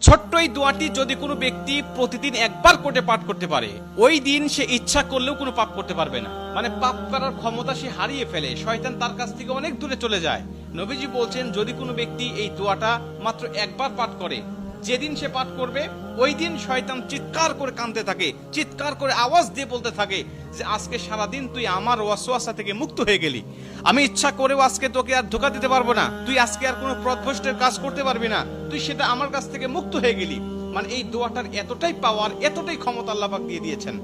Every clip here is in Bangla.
ছোট্ট এই দোয়াটি যদি কোনো ব্যক্তি প্রতিদিন একবার করে পাঠ করতে পারে, ওই দিন সে ইচ্ছা করলেও কোনো পাপ করতে পারবে না। মানে পাপ করার ক্ষমতা সে হারিয়ে ফেলে, শয়তান তার কাছ থেকে অনেক দূরে চলে যায়। নবীজি বলছেন, যদি কোনো ব্যক্তি এই দোয়াটা মাত্র একবার পাঠ করে, যেদিন সে পাঠ করবে ওই দিন শয়তান চিৎকার করে কাঁদতে থাকে, চিৎকার করে আওয়াজ দিয়ে বলতে থাকে যে আজকে সারাদিন তুই আমার ওয়াসওয়াসা থেকে মুক্ত হয়ে গেলি, আমি ইচ্ছা করেও আজকে তোকে আর ধোঁকা দিতে পারবো না, তুই আজকে আর কোনো পথভ্রষ্টের কাজ করতে পারবি না, তুই সেটা আমার কাছ থেকে মুক্ত হয়ে গেলি। মানে এই দোয়াটার এতটাই পাওয়ার, এতটাই ক্ষমতা আল্লাহ পাক দিয়ে দিয়েছেন।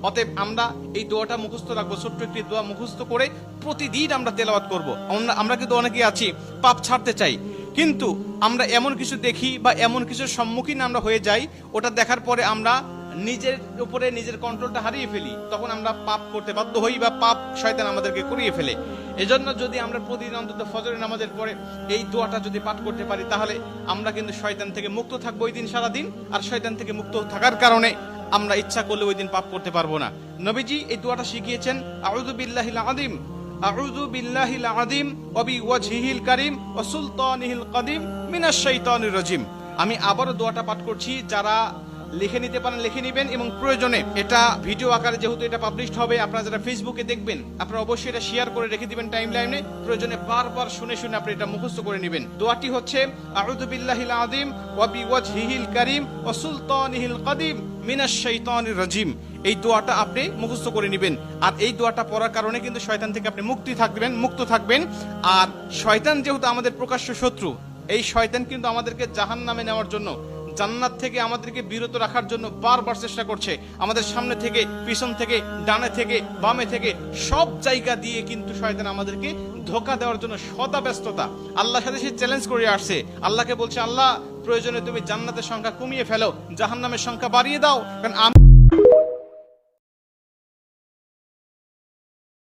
অতএব আমরা এই দোয়াটা মুখস্থ রাখবো, ছোট্ট একটি দোয়া মুখস্থ করে প্রতিদিন আমরা তেলাওয়াত করব। আমরা কিন্তু অনেকেই আছি পাপ ছাড়তে চাই, কিন্তু আমরা এমন কিছু দেখি বা এমন কিছুর সম্মুখীন আমরা হয়ে যাই, ওটা দেখার পরে আমরা নিজের উপরে নিজের কন্ট্রোলটা হারিয়ে ফেলি, তখন আমরা পাপ করতে বাধ্য হই বা পাপ শয়তান আমাদেরকে করিয়ে ফেলে। এজন্য যদি আমরা প্রতিদিন অন্তত ফজরের নামাজের পরে এই দোয়াটা যদি পাঠ করতে পারি, তাহলে আমরা কিন্তু শয়তান থেকে মুক্ত থাকবো ওই দিন সারাদিন। আর শয়তান থেকে মুক্ত থাকার কারণে আমরা ইচ্ছা করলে ওই দিন পাপ করতে পারবো না। নবীজি এই দোয়াটা শিখিয়েছেন, আউযু বিল্লাহিল আযীম, আউযু বিল্লাহিল আযীম ওয়া বিওয়াজহিল কারীম ওয়া সুলতানিহিল কাদীম মিনাশ শাইতানির রাজীম। আমি আবারও দোয়াটা পাঠ করছি, যারা লিখে নিতে পারেন লিখে নেবেন, এবং প্রয়োজনে এটা ভিডিও আকারে যেহেতু এটা পাবলিশড হবে, আপনারা যারা ফেসবুকে দেখবেন আপনারা অবশ্যই এটা শেয়ার করে রেখে দিবেন টাইমলাইনে, প্রয়োজনে বারবার শুনে শুনে আপনি এটা মুখস্থ করে নেবেন। দোয়াটি হচ্ছে, আউযু বিল্লাহিল আযীম ওয়া বিওয়াজহিল কারীম ওয়া সুলতানিহিল কাদীম মিনাশ শাইতানির রাজীম। এই দোয়াটা আপনি মুখস্থ করে নেবেন, আর এই দোয়াটা পড়ার কারণে কিন্তু শয়তান থেকে আপনি মুক্ত থাকবেন। আর শয়তান যেহেতু আমাদের প্রকাশ্য শত্রু, এই শয়তান কিন্তু আমাদেরকে জাহান্নামে নেওয়ার জন্য, জান্নাত থেকে আমাদেরকে বিরত রাখার জন্য বারবার চেষ্টা করছে। আমাদের সামনে থেকে, পিছন থেকে, ডানে থেকে, বামে থেকে, সব জায়গা দিয়ে কিন্তু শয়তান আমাদেরকে ধোঁকা দেওয়ার জন্য সদা ব্যস্ততা। আল্লাহর সাথে সে চ্যালেঞ্জ করে আসছে, আল্লাহকে বলছে, আল্লাহ প্রয়োজনে তুমি জান্নাতের সংখ্যা কমিয়ে ফেলো, জাহান্নামের সংখ্যা বাড়িয়ে দাও, কারণ